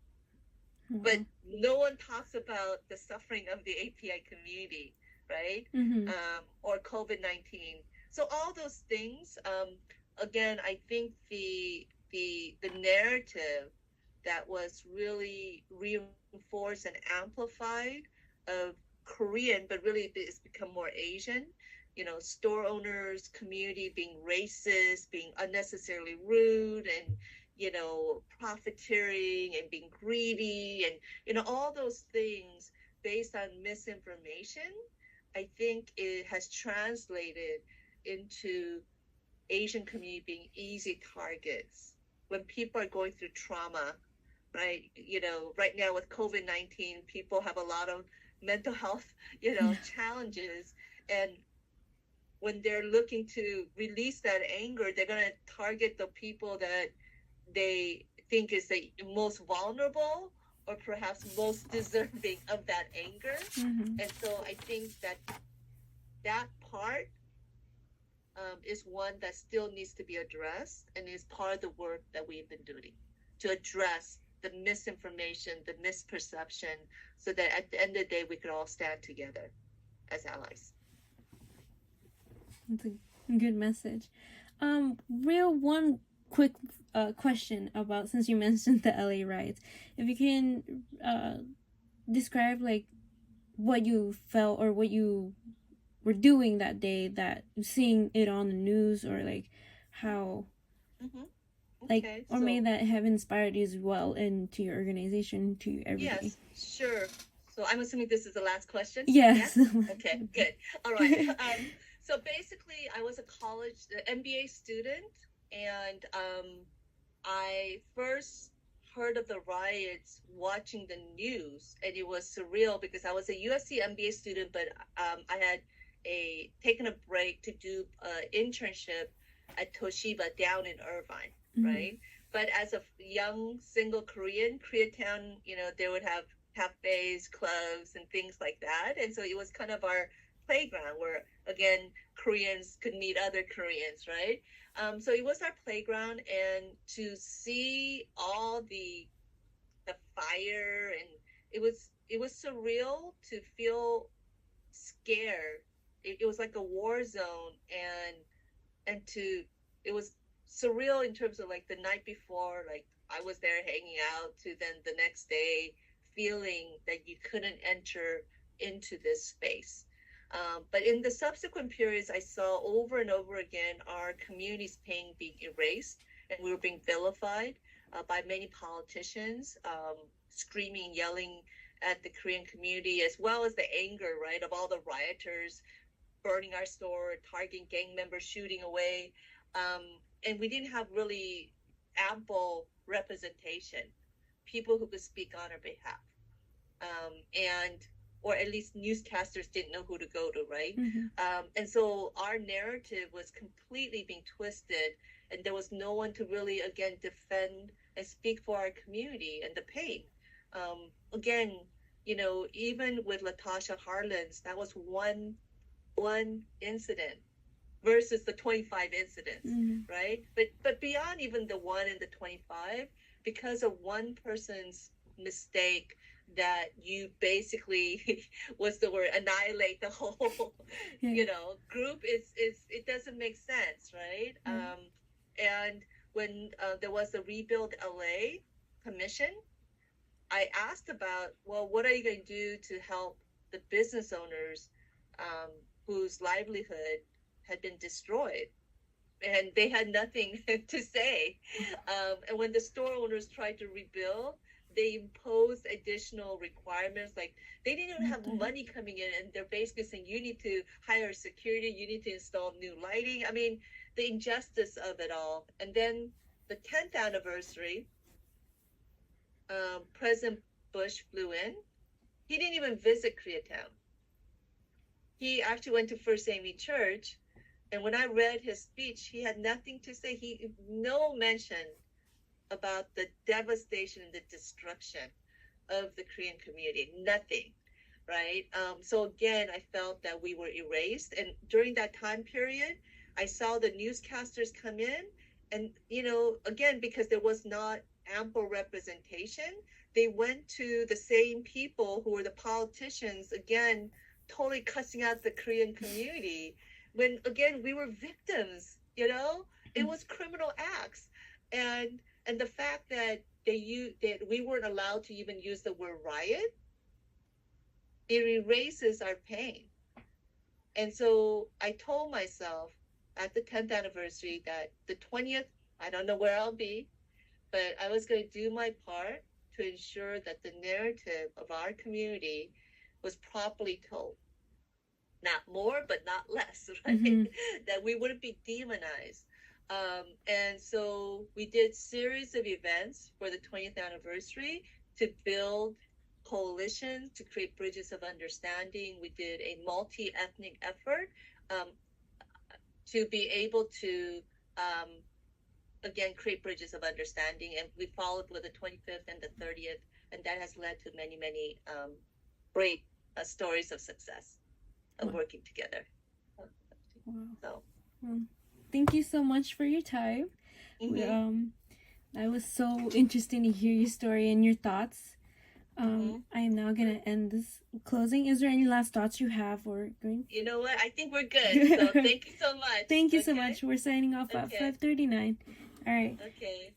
But Wow. no one talks about the suffering of the API community, right? Mm-hmm. Or COVID-19. So all those things, again, I think the narrative that was really reinforced and amplified of Korean, but really it's become more Asian. Store owners, community being racist, being unnecessarily rude, and profiteering and being greedy, and all those things based on misinformation. I think it has translated into Asian community being easy targets when people are going through trauma, right? Right now with COVID-19, people have a lot of mental health, Yeah. challenges. And when they're looking to release that anger, they're going to target the people that they think is the most vulnerable or perhaps most deserving of that anger. Mm-hmm. And so I think that that part is one that still needs to be addressed and is part of the work that we've been doing to address the misinformation, the misperception, so that at the end of the day, we could all stand together as allies. That's a good message. Real one quick question about, since you mentioned the LA riots, if you can describe like what you felt or what you were doing that day, that seeing it on the news, or like how Mm-hmm. like, Okay, or may so that have inspired you as well into your organization, to your everyday. yes, sure. So I'm assuming this is the last question. Yes. Yes? Okay, good. All right. So basically, I was a college MBA student, and I first heard of the riots watching the news, and it was surreal because I was a USC MBA student, but I had taken a break to do an internship at Toshiba down in Irvine, Mm-hmm. right? But as a young single Korean, Koreatown, they would have cafes, clubs, and things like that, and so it was kind of our playground where again Koreans could meet other Koreans, right? So it was our playground, and to see all the fire, and it was surreal to feel scared. It was like a war zone, and to it was surreal in terms of like the night before, like I was there hanging out, to then the next day feeling that you couldn't enter into this space. But in the subsequent periods, I saw over and over again our community's pain being erased, and we were being vilified by many politicians, screaming, yelling at the Korean community, as well as the anger, right, of all the rioters burning our store, targeting gang members, shooting away. Um, and we didn't have really ample representation, people who could speak on our behalf. And or at least newscasters didn't know who to go to, right? Mm-hmm. And so our narrative was completely being twisted, and there was no one to really, again, defend and speak for our community and the pain. Again, even with Latasha Harlins, that was one incident versus the 25 incidents, Mm-hmm. right? But beyond even the one and the 25, because of one person's mistake, that you basically what's the word, annihilate the whole Yeah. group, is it doesn't make sense, right? Right. And when there was the Rebuild LA commission, I asked about, well, what are you going to do to help the business owners whose livelihood had been destroyed? And they had nothing to say. And when the store owners tried to rebuild, they imposed additional requirements. Like they didn't even have money coming in, and they're basically saying you need to hire security, you need to install new lighting. I mean, the injustice of it all. And then the 10th anniversary, President Bush flew in. He didn't even visit Koreatown. He actually went to First Amy Church, and when I read his speech, he had nothing to say. He no mention about the devastation and the destruction of the Korean community. Nothing, right? So again, I felt that we were erased. And during that time period, I saw the newscasters come in, and again, because there was not ample representation, they went to the same people who were the politicians, again, totally cussing out the Korean community. When again, we were victims, it was criminal acts. And the fact that that we weren't allowed to even use the word riot, it erases our pain. And so I told myself at the 10th anniversary that the 20th, I don't know where I'll be, but I was going to do my part to ensure that the narrative of our community was properly told. Not more, but not less, right? That we wouldn't be demonized. And so we did series of events for the 20th anniversary to build coalitions, to create bridges of understanding. We did a multi-ethnic effort to be able to, again, create bridges of understanding. And we followed with the 25th and the 30th, and that has led to many, many great stories of success of working together. Wow. So. Thank you so much for your time. That was so interesting to hear your story and your thoughts. I am now going to end this closing. Is there any last thoughts you have? Or going? You know what? I think we're good. So thank you so much. Thank you so much. We're signing off at 5:39. All right. Okay.